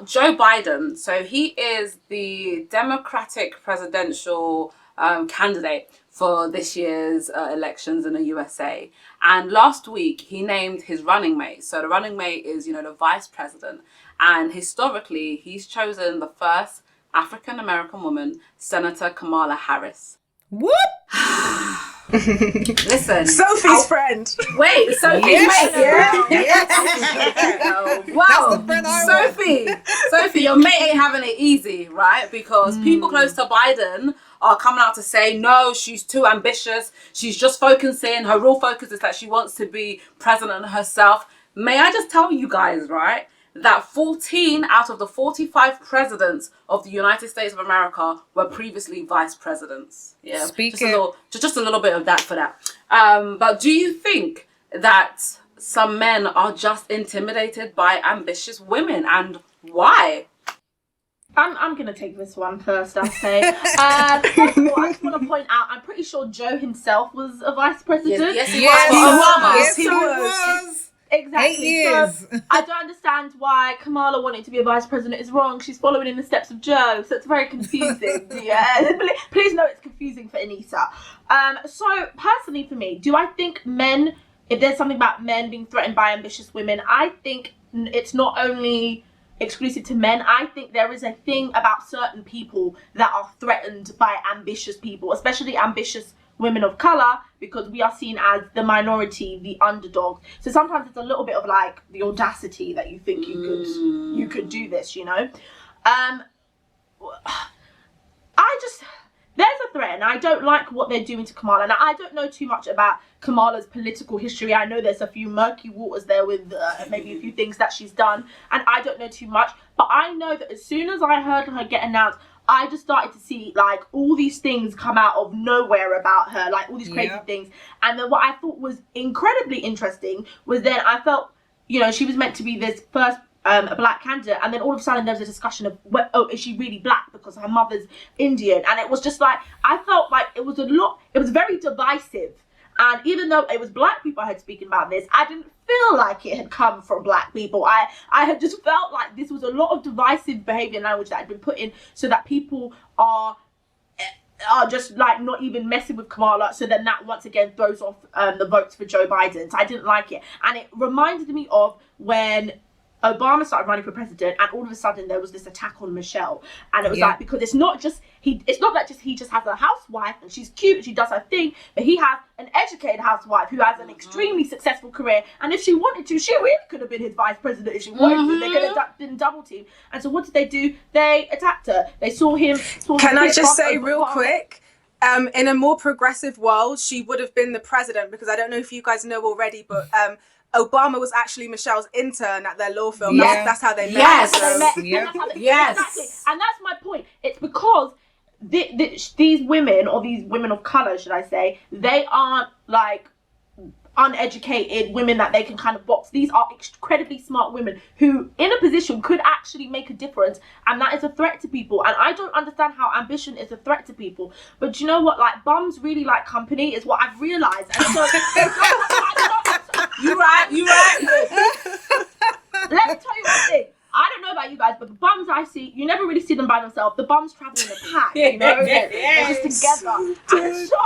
Joe Biden, so he is the Democratic presidential candidate for this year's elections in the USA. And last week, he named his running mate. So the running mate is, the vice president. And historically, he's chosen the first African-American woman, Senator Kamala Harris. What? Listen. Sophie's friend. Wait, Sophie's mate. Wow. Sophie, your mate ain't having it easy, right? Because people close to Biden are coming out to say, no, she's too ambitious. She's just focusing. Her real focus is that she wants to be president herself. May I just tell you guys, right, that 14 out of the 45 presidents of the United States of America were previously vice presidents. Yeah, just a little bit of that for that. But do you think that some men are just intimidated by ambitious women, and why? I'm going to take this one first, I'll say. First of all, I just want to point out, I'm pretty sure Joe himself was a vice president. Yes, he was. Yes, he was. Exactly. 8 years. So I don't understand why Kamala wanting to be a vice president is wrong. She's following in the steps of Joe, so it's very confusing. Yeah, please know it's confusing for Anissa. So personally for me, do I think if there's something about men being threatened by ambitious women, I think it's not only exclusive to men. I think there is a thing about certain people that are threatened by ambitious people, especially ambitious women of color, because we are seen as the minority, the underdog. So sometimes it's a little bit of like the audacity that you think you could do this, there's a threat, and I don't like what they're doing to Kamala. Now, I don't know too much about Kamala's political history. I know there's a few murky waters there with maybe a few things that she's done, and I don't know too much. But I know that as soon as I heard her get announced, I just started to see like all these things come out of nowhere about her, like all these crazy things. And then what I thought was incredibly interesting was then I felt, she was meant to be this first a black candidate, and then all of a sudden there was a discussion of, is she really black because her mother's Indian? And it was just like, I felt like it was very divisive. And even though it was black people I had speaking about this, I didn't feel like it had come from black people. I had just felt like this was a lot of divisive behavior and language that had been put in so that people are just like not even messing with Kamala. So then that once again throws off the votes for Joe Biden. So I didn't like it. And it reminded me of when Obama started running for president, and all of a sudden there was this attack on Michelle, and it was like, because it's not that he just has a housewife and she's cute and she does her thing, but he has an educated housewife who has an extremely successful career, and if she wanted to, she really could have been his vice president if she wanted to. They could have been double teamed. And so what did they do? They attacked her. They saw him. Can I just say real quick? In a more progressive world, she would have been the president, because I don't know if you guys know already, but Obama was actually Michelle's intern at their law firm. Yeah. That's how they met. Exactly. And that's my point. It's because these women, or these women of color, should I say, they aren't like uneducated women that they can kind of box. These are incredibly smart women who in a position could actually make a difference, and that is a threat to people. And I don't understand how ambition is a threat to people, but you know what, like, bums really like company is what I've realized. And so you're right. Let me tell you one thing. I don't know about you guys, but the bums I see, you never really see them by themselves. The bums travel in a pack, they're just together. And so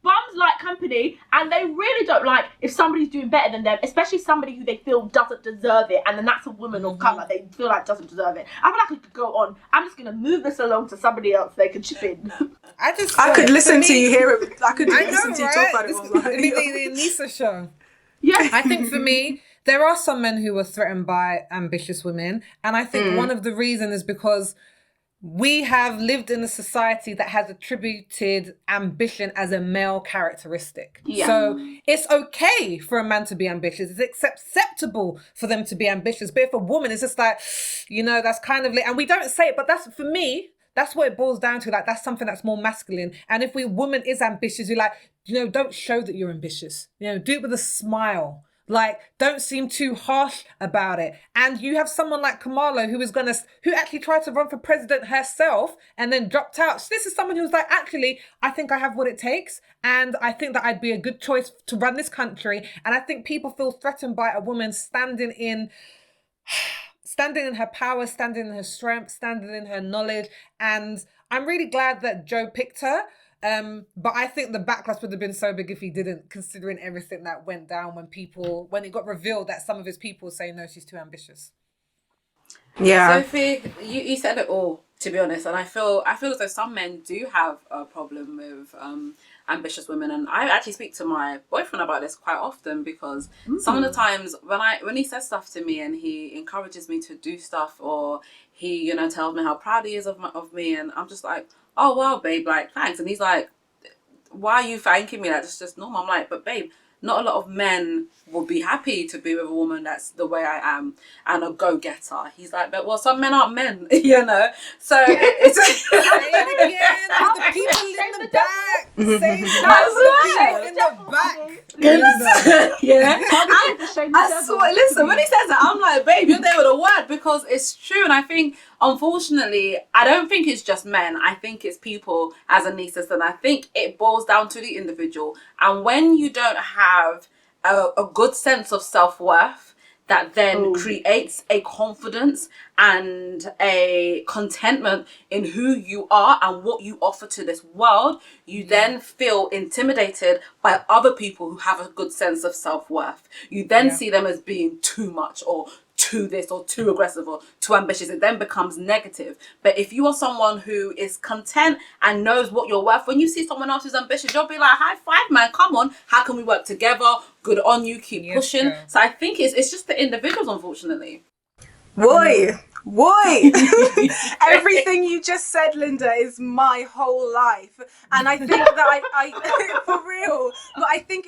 bums like company, and they really don't like if somebody's doing better than them, especially somebody who they feel doesn't deserve it, and then that's a woman of colour. They feel like doesn't deserve it. I feel like we could go on. I'm just gonna move this along to somebody else. They can chip in. I could listen to you hear it. I could listen to you talk about it all night. The Anissa show. Yeah, I think for me, there are some men who are threatened by ambitious women, and I think one of the reasons is because we have lived in a society that has attributed ambition as a male characteristic. Yeah. So it's okay for a man to be ambitious. It's acceptable for them to be ambitious. But if a woman is just like, that's kind of, and we don't say it, but that's, for me, that's what it boils down to. Like, that's something that's more masculine. And if a woman is ambitious, you're like, don't show that you're ambitious. Do it with a smile. Like, don't seem too harsh about it. And you have someone like Kamala who actually tried to run for president herself and then dropped out. So this is someone who's like, actually, I think I have what it takes. And I think that I'd be a good choice to run this country. And I think people feel threatened by a woman standing standing in her power, standing in her strength, standing in her knowledge. And I'm really glad that Joe picked her. But I think the backlash would have been so big if he didn't, considering everything that went down when it got revealed that some of his people say, no, she's too ambitious. Yeah. Sophie, you said it all, to be honest, and I feel as though some men do have a problem with ambitious women, and I actually speak to my boyfriend about this quite often, because some of the times when he says stuff to me and he encourages me to do stuff, or he tells me how proud he is of me, and I'm just like, oh wow, babe, like thanks, and he's like, why are you thanking me? That's just normal. I'm like, but babe, not a lot of men would be happy to be with a woman that's the way I am and a go-getter. He's like, but well, some men aren't men, So it's the people in the back. Say Yeah. I swear, listen, when he says that, I'm like, babe, you're there with a word, because it's true. And I think, unfortunately, I don't think it's just men. I think it's people, as Anissa said. I think it boils down to the individual. And when you don't have a good sense of self-worth, that then creates a confidence and a contentment in who you are and what you offer to this world, you then feel intimidated by other people who have a good sense of self-worth. You then see them as being too much, or too this, or too aggressive, or too ambitious. It then becomes negative. But if you are someone who is content and knows what you're worth, when you see someone else who's ambitious, you'll be like, high five, man, come on, how can we work together? Good on you, keep pushing. Girl. So I think it's just the individuals, unfortunately. Boy, everything you just said, Linda, is my whole life. And I think that I for real, but I think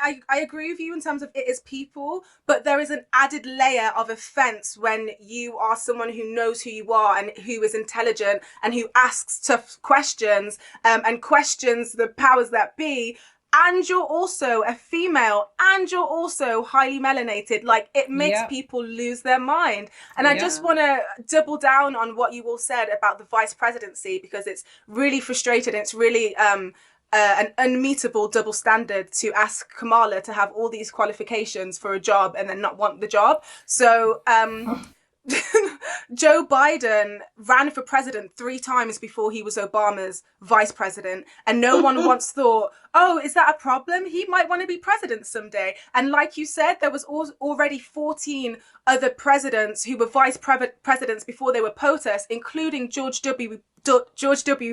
I agree with you in terms of it is people, but there is an added layer of offense when you are someone who knows who you are and who is intelligent and who asks tough questions and questions the powers that be. And you're also a female, and you're also highly melanated. Like, it makes people lose their mind. And I just want to double down on what you all said about the vice presidency, because it's really frustrating. It's really an unmeetable double standard to ask Kamala to have all these qualifications for a job and then not want the job. So Joe Biden ran for president 3 times before he was Obama's vice president, and no one once thought, oh, is that a problem? He might want to be president someday. And like you said, there was already 14 other presidents who were vice presidents before they were POTUS, including George W.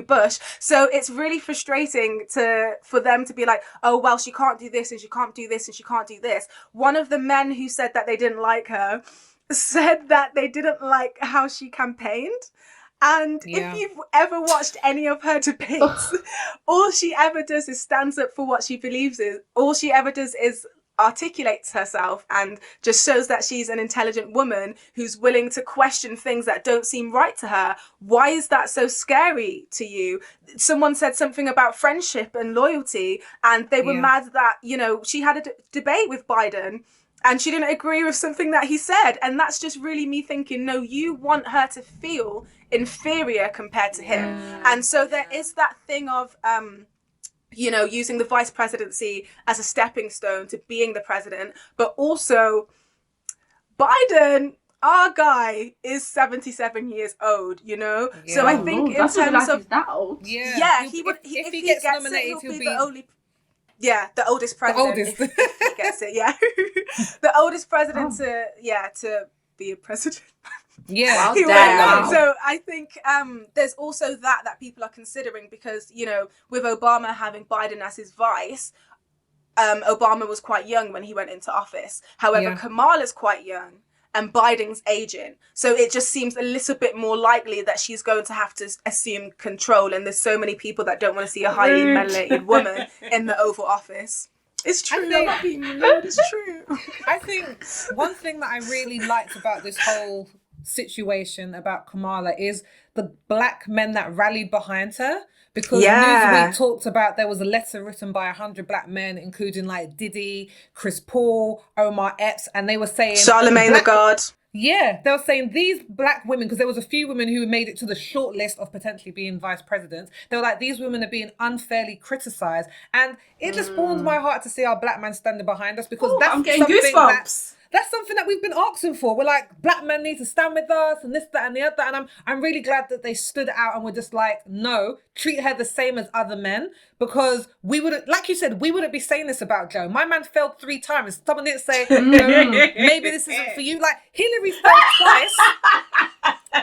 Bush. So it's really frustrating for them to be like, oh, well, she can't do this and she can't do this and she can't do this. One of the men who said that they didn't like her said that they didn't like how she campaigned. And if you've ever watched any of her debates, all she ever does is stands up for what she believes in. All she ever does is articulates herself and just shows that she's an intelligent woman who's willing to question things that don't seem right to her. Why is that so scary to you? Someone said something about friendship and loyalty, and they were mad that, she had a debate with Biden and she didn't agree with something that he said. And that's just really me thinking, no, you want her to feel inferior compared to him. And so there is that thing of, using the vice presidency as a stepping stone to being the president. But also, Biden, our guy, is 77 years old, So I think in terms of... He's that old. He would, if he gets nominated, he'll be the only... Yeah, the oldest president. If he gets it, the oldest president to be a president. Yeah, so I think there's also that people are considering, because with Obama having Biden as his vice, Obama was quite young when he went into office. However, Kamala's quite young and Biden's aging, so it just seems a little bit more likely that she's going to have to assume control. And there's so many people that don't want to see a highly melanated woman in the Oval Office. It's true. I'm not being rude. It's true. I think one thing that I really liked about this whole situation about Kamala is the black men that rallied behind her, because Newsweek talked about there was a letter written by 100 black men, including like Diddy, Chris Paul, Omar Epps, and they were saying Charlemagne the God. Yeah, they were saying these black women, because there was a few women who made it to the short list of potentially being vice presidents. They were like, these women are being unfairly criticised. And it just warms my heart to see our black man standing behind us, because that's I'm getting something goosebumps. That's something that we've been asking for. We're like, black men need to stand with us and this, that, and the other. And I'm really glad that they stood out and were just like, no, treat her the same as other men, because we wouldn't, like you said, we wouldn't be saying this about Joe. My man failed 3 times. Someone didn't say, maybe this isn't for you. Like, Hillary failed twice.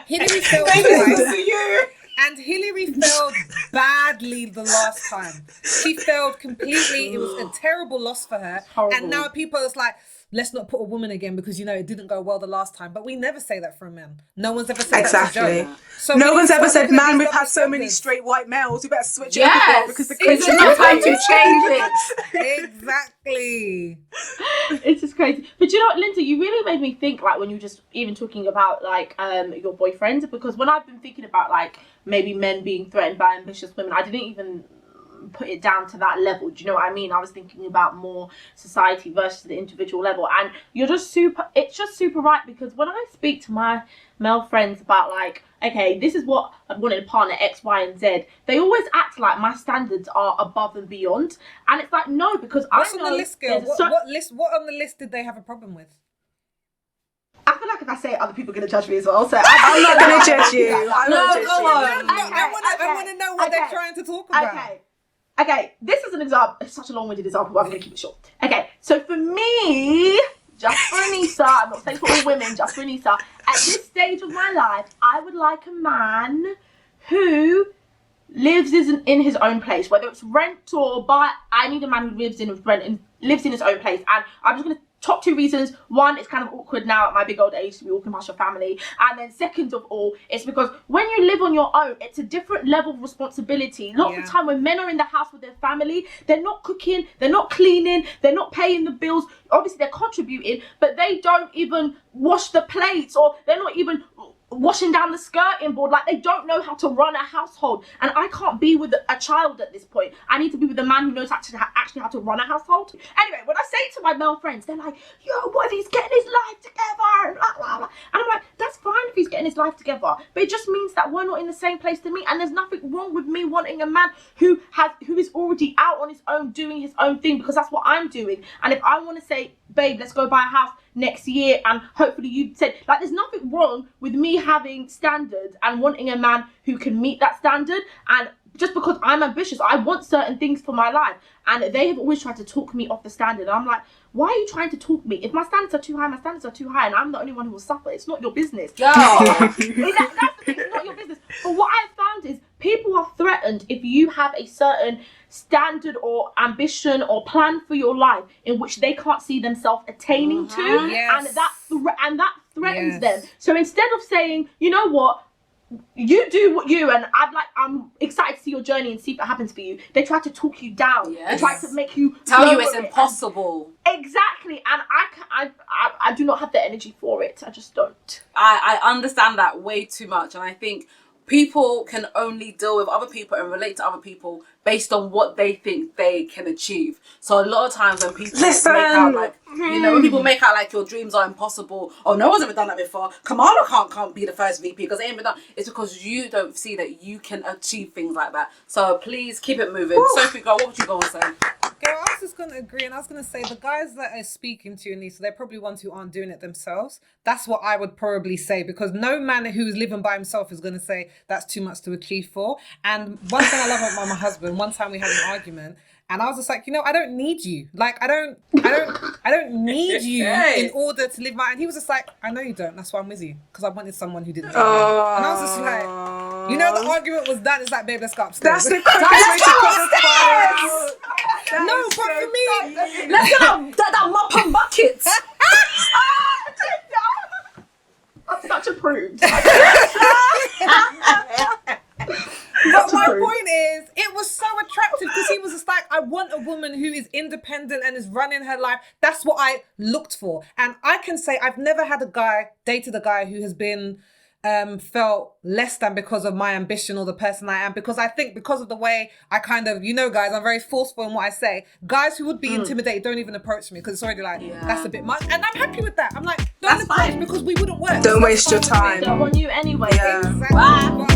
Hillary failed twice. And Hillary failed badly the last time. She failed completely. It was a terrible loss for her. And now people are like, let's not put a woman again because, it didn't go well the last time. But we never say that for a man. No one's ever said that for Joe. So no one's ever said, man, we've had so many straight white males. We better switch it up because the country's not time to change it. Exactly. It's just crazy. But you know what, Lindsay, you really made me think, like, when you were just even talking about, like, your boyfriend, because when I've been thinking about, like, maybe men being threatened by ambitious women, I didn't even put it down to that level. Do you know what I mean? I was thinking about more society versus the individual level. And it's just super right, because when I speak to my male friends about, like, okay, this is what I'd want in a partner, X, Y, and Z, they always act like my standards are above and beyond. And it's like, no, because what's I know... on the list, girl? What on the list did they have a problem with? I feel like if I say it, other people are going to judge me as well. So I'm not going to judge you. I want to know what they're trying to talk about. Okay, this is an example. It's such a long-winded example, but I'm going to keep it short. Okay, so for me, just for Anissa, I'm not saying for all women, just for Anissa, at this stage of my life, I would like a man who lives in his own place, whether it's rent or buy. I need a man who lives in rent and lives in his own place. And I'm just going to top 2 reasons. One, it's kind of awkward now at my big old age to be walking past your family. And then second of all, it's because when you live on your own, it's a different level of responsibility. Lots of time when men are in the house with their family, they're not cooking, they're not cleaning, they're not paying the bills. Obviously, they're contributing, but they don't even wash the plates, or they're not even washing down the skirting board. Like, they don't know how to run a household, and I can't be with a child at this point. I need to be with a man who knows actually how to run a household. Anyway, when I say it to my male friends, they're like, yo, what if he's getting his life together, and blah, blah, blah. And I'm like, that's fine if he's getting his life together, but it just means that we're not in the same place to me, and there's nothing wrong with me wanting a man who is already out on his own doing his own thing, because that's what I'm doing. And if I want to say, babe, let's go buy a house next year, and hopefully you said, like, there's nothing wrong with me having standards and wanting a man who can meet that standard. And just because I'm ambitious, I want certain things for my life, and they have always tried to talk me off the standard. And I'm like, why are you trying to talk me? If my standards are too high, my standards are too high, and I'm the only one who will suffer. It's not your business. That's the thing, it's not your business. But what I've found is people are threatened if you have a certain standard or ambition or plan for your life in which they can't see themselves attaining to, and that threatens them. So instead of saying, you know what, you do what you, and I'm excited to see your journey and see if it happens for you, they try to talk you down. They try to make you tell you it's impossible. Exactly. And I do not have the energy for it. I just don't. I understand that way too much, and I think people can only deal with other people and relate to other people based on what they think they can achieve. So a lot of times when people make out like, when people make out like your dreams are impossible, or no one's ever done that before, Kamala can't be the first VP because it ain't been done, it's because you don't see that you can achieve things like that. So please keep it moving. Sophie, girl, what would you go and say? Girl, I was just going to agree, and I was going to say the guys that are speaking to you, Anissa, they're probably ones who aren't doing it themselves. That's what I would probably say, because no man who's living by himself is going to say that's too much to achieve for. And one thing I love about my husband, one time we had an argument, and I was just like, I don't need you. Like, I don't need you in order to live my... And he was just like, I know you don't. That's why I'm with you. Because I wanted someone who didn't. And I was just like, the argument was done. It's like, babe, let's go upstairs. That's the quickest way to put the fire. No, but for me... Let's get that mop and bucket. I'm such a prude. But my point is, it was so attractive because he was just like, I want a woman who is independent and is running her life. That's what I looked for. And I can say I've never dated a guy who has been felt less than because of my ambition or the person I am. Because I think because of the way I kind of, guys, I'm very forceful in what I say. Guys who would be intimidated don't even approach me because it's already like, that's a bit much. And I'm happy with that. I'm like, don't approach because we wouldn't work. Don't waste your time. Don't want you anyway. Exactly. Bye.